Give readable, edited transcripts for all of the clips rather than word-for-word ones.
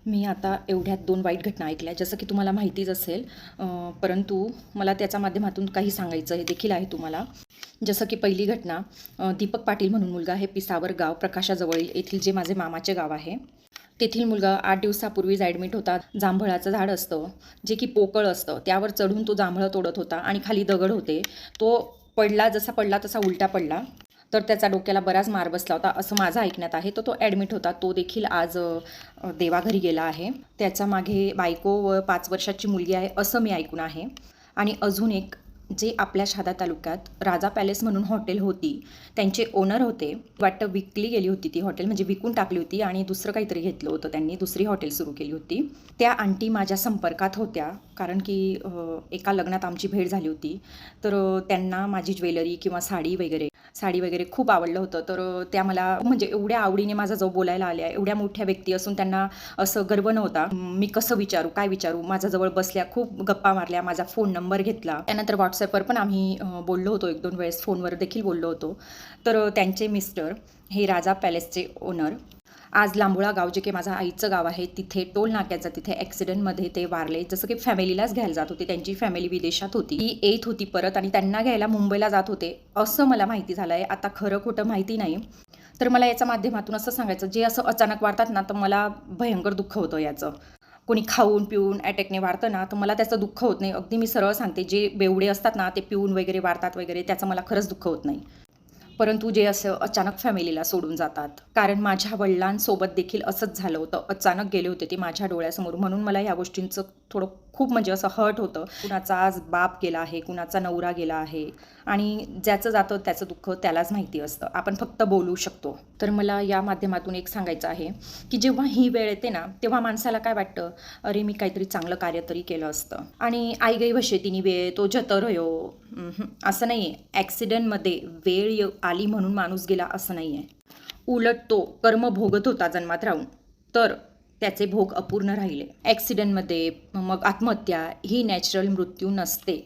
मी आता एवढ्यात 2 वाईट घटना ऐकल्या, जसं की तुम्हाला माहितीच असेल. परंतु मला त्याच्या माध्यमातून काही सांगायचं हे देखील आहे तुम्हाला. जसं की पहिली घटना, दीपक पाटील म्हणून मुलगा आहे, पिसावर गाव, प्रकाशाजवळील येथील जे माझे मामाचे गाव आहे. तेथील मुलगा 8 दिवसापूर्वीच ॲडमिट होता. जांभळाचं झाड असतं, जे की पोकळ असतं, त्यावर चढून तो जांभळं तोडत होता आणि खाली दगड होते. तो पडला, जसा पडला तसा उलटा पडला. तर त्याचा डोक्याला बराच मार बसला होता, असं माझं ऐकण्यात आहे. तर तो ॲडमिट होता. तो देखील आज देवाघरी गेला आहे. त्याच्या मागे बायको व 5 वर्षाची मुलगी आहे, असं मी ऐकून आहे. आणि अजून एक, जे आपल्या शहादा तालुक्यात राजा पॅलेस म्हणून हॉटेल होती, त्यांचे ओनर होते. वाटतं विकली गेली होती ती हॉटेल, म्हणजे विकून टाकली होती आणि दुसरं काहीतरी घेतलं होतं त्यांनी, दुसरी हॉटेल सुरू केली होती. त्या आंटी माझ्या संपर्कात होत्या, कारण की एका लग्नात आमची भेट झाली होती. तर त्यांना माझी ज्वेलरी किंवा साडी वगैरे खूप आवडलं होतं. तर त्या मला म्हणजे एवढ्या आवडीने माझा जो बोलायला आल्या, एवढ्या मोठ्या व्यक्ती असून त्यांना असं गर्व नव्हता. मी कसं विचारू, काय विचारू, माझ्याजवळ बसल्या, खूप गप्पा मारल्या, माझा फोन नंबर घेतला. त्यानंतर व्हॉट्सॲपवर पण आम्ही बोललो होतो, 1-2 वेळेस फोनवर देखील बोललो होतो. तर त्यांचे मिस्टर हे राजा पॅलेसचे ओनर आज लांबोळा गाव, जे की माझं आईचं गाव आहे, तिथे टोल नाक्याचा तिथे ॲक्सिडेंटमध्ये ते वारले. जसं की फॅमिलीलाच घ्यायला जात होते, त्यांची फॅमिली विदेशात होती, ती येत होती परत आणि त्यांना घ्यायला मुंबईला जात होते, असं मला माहिती झालं आहे. आता खरं खोटं माहिती नाही. तर मला याच्या माध्यमातून असं सांगायचं, जे असं अचानक वाढतात ना, तर मला भयंकर दुःख होतं याचं. कोणी खाऊन पिऊन ॲटॅकने वाढतं ना, तर मला त्याचं दुःख होत नाही. अगदी मी सरळ सांगते, जे बेवडे असतात ना, ते पिऊन वगैरे वाढतात वगैरे, त्याचं मला खरंच दुःख होत नाही. परंतु जे असं अचानक फॅमिलीला सोडून जातात, कारण माझ्या वडिलांसोबत देखील असंच झालं होतं. अचानक गेले होते ते माझ्या डोळ्यासमोर, म्हणून मला ह्या गोष्टींचं थोडं खूप म्हणजे असं हर्ट होतं. कुणाचा आज बाप गेला आहे, कुणाचा नवरा गेला आहे आणि ज्याचं जातं त्याचं दुःख त्यालाच माहिती असतं. आपण फक्त बोलू शकतो. तर मला या माध्यमातून एक सांगायचं आहे, की जेव्हा ही वेळ येते ना, तेव्हा माणसाला काय वाटतं, अरे मी काहीतरी चांगलं कार्य तरी केलं असतं. आणि आई गई वशेतीनी वेळ तो जतर रयो, असं नाही आहे. ॲक्सिडेंटमध्ये वेळ आली म्हणून माणूस गेला असं नाही आहे. उलट तो कर्म भोगत होता जन्मात राहून, तर त्याचे भोग अपूर्ण राहिले. ॲक्सिडेंटमध्ये मग आत्महत्या ही नॅचरल मृत्यू नसते.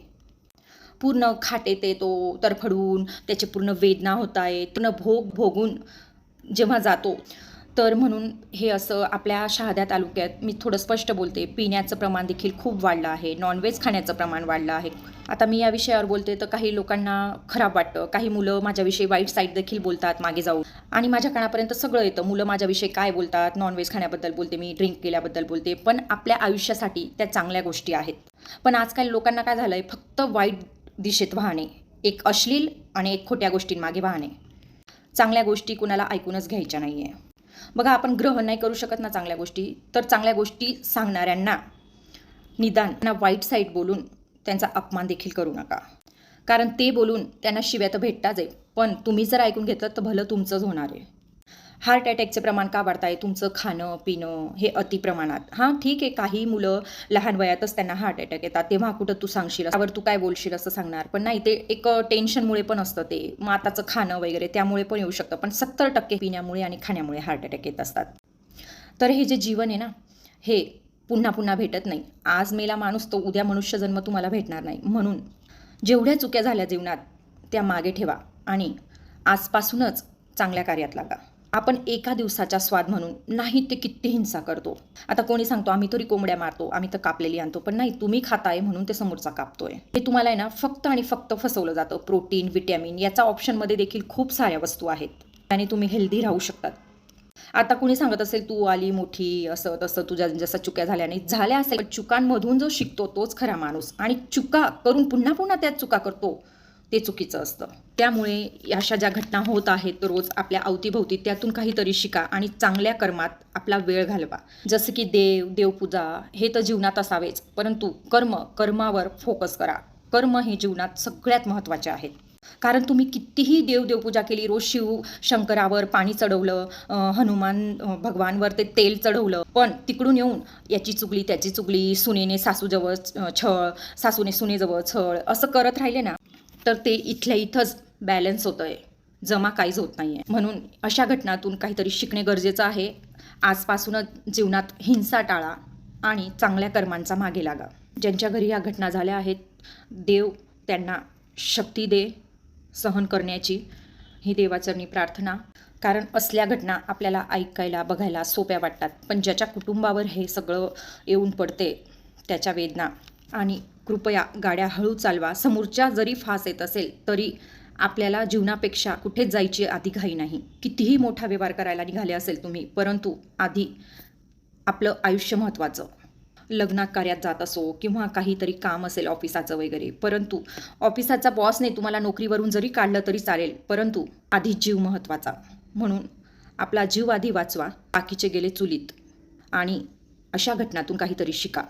पूर्ण खाटेत तो तरफडून, त्याची पूर्ण वेदना होत आहे, पूर्ण भोगून जेव्हा जातो, तर म्हणून हे असं आपल्या शहादा तालुक्यात, मी थोडं स्पष्ट बोलते, पिण्याचं प्रमाण देखील खूप वाढलं आहे, नॉनव्हेज खाण्याचं प्रमाण वाढलं आहे. आता मी या विषयावर बोलते तर काही लोकांना खराब वाटतं, काही मुलं माझ्याविषयी वाईट साईड देखील बोलतात मागे जाऊन, आणि माझ्या कानापर्यंत सगळं येतं. मुलं माझ्याविषयी काय बोलतात, नॉनव्हेज खाण्याबद्दल बोलते मी, ड्रिंक केल्याबद्दल बोलते, पण आपल्या आयुष्यासाठी त्या चांगल्या गोष्टी आहेत. पण आजकाल लोकांना काय झालं आहे, फक्त वाईट दिशेत वाहणे, एक अश्लील आणि एक खोट्या गोष्टींमागे वाहणे. चांगल्या गोष्टी कुणाला ऐकूनच घ्यायच्या नाही आहे. बघा, आपण ग्रहण नाही करू शकत ना चांगल्या गोष्टी, तर चांगल्या गोष्टी सांगणाऱ्यांना निदान ना वाईट साईड बोलून त्यांचा अपमान देखील करू नका, कारण ते बोलून त्यांना शिव्या तर भेटताच आहे, पण तुम्ही जर ऐकून घेतलं तर भलं तुमचंच होणार आहे. हार्ट अटॅकचे प्रमाण का वाढत आहे? तुमचं खाणं पिणं हे अतिप्रमाणात. हां, ठीक आहे, काही मुलं लहान वयातच त्यांना हार्ट अटॅक येतात, तेव्हा कुठं तू सांगशील, त्यावर तू काय बोलशील असं सांगणार, पण नाही, ते एक टेन्शनमुळे पण असतं, ते माताचं खाणं वगैरे त्यामुळे पण येऊ शकतं, पण 70% पिण्यामुळे आणि खाण्यामुळे हार्ट अटॅक येत असतात. तर हे जे जीवन आहे ना, हे पुन्हा पुन्हा भेटत नाही. आज मेला माणूस तो उद्या मनुष्य जन्म तुम्हाला भेटणार नाही. म्हणून जेवढ्या चुक्या झाल्या जीवनात त्या मागे ठेवा आणि आजपासूनच चांगल्या कार्यात लागा. आपण एका दिवसाचा स्वाद म्हणून नाही, ते किती हिंसा करतो. आता कोणी सांगतो आम्ही तरी कोंबड्या मारतो, आम्ही तर कापलेली आणतो, पण नाही, तुम्ही खाताय म्हणून ते समोरचा कापतोय. हे तुम्हाला आहे ना फक्त आणि फक्त फसवलं जातं. प्रोटीन, विटॅमिन याचा ऑप्शनमध्ये देखील खूप साऱ्या वस्तू आहेत आणि तुम्ही हेल्दी राहू शकतात. आता कुणी सांगत असेल तू आली मोठी, असं तसं, तुझ्या जसं चुक्या झाल्या असेल, चुकांमधून जो शिकतो तोच खरा माणूस, आणि चुका करून पुन्हा पुन्हा त्याच चुका करतो ते चुकीचं असतं. त्यामुळे अशा ज्या घटना होत आहेत रोज आपल्या अवतीभोवती, त्यातून काहीतरी शिका आणि चांगल्या कर्मात आपला वेळ घालवा. जसं की देवपूजा हे तर जीवनात असावेच, परंतु कर्मावर फोकस करा. कर्म हे जीवनात सगळ्यात महत्त्वाचे आहेत. कारण तुम्ही कितीही देवपूजा केली, रोज शंकरावर पाणी चढवलं, हनुमान भगवानवर ते तेल चढवलं, पण तिकडून येऊन याची चुगली त्याची चुगली, सुनेने सासूजवळ छळ, सासूने सुनेजवळ छळ, असं करत राहिले ना, तर ते इथल्या इथंच बॅलन्स होतं आहे, जमा काहीच होत नाही आहे. म्हणून अशा घटनातून काहीतरी शिकणे गरजेचं आहे. आजपासूनच जीवनात हिंसा टाळा आणि चांगल्या कर्मांचा मागे लागा. ज्यांच्या घरी या घटना झाल्या आहेत, देव त्यांना शक्ती दे सहन करण्याची, ही देवाचरणी प्रार्थना. कारण असल्या घटना आपल्याला ऐकायला बघायला सोप्या वाटतात, पण ज्याच्या कुटुंबावर हे सगळं येऊन पडते त्याच्या वेदना. आणि कृपया गाड्या हळू चालवा. समोरच्या जरी फास येत असेल तरी आपल्याला जीवनापेक्षा कुठेच जायची आधी घाई नाही. कितीही मोठा व्यवहार करायला निघाले असेल तुम्ही, परंतु आधी आपलं आयुष्य महत्त्वाचं. लग्नात कार्यात जात असो किंवा काहीतरी काम असेल ऑफिसाचं वगैरे, परंतु ऑफिसाचा बॉसने तुम्हाला नोकरीवरून जरी काढलं तरी चालेल, परंतु आधी जीव महत्त्वाचा. म्हणून आपला जीव आधी वाचवा, बाकीचे गेले चुलीत. आणि अशा घटनातून काहीतरी शिका.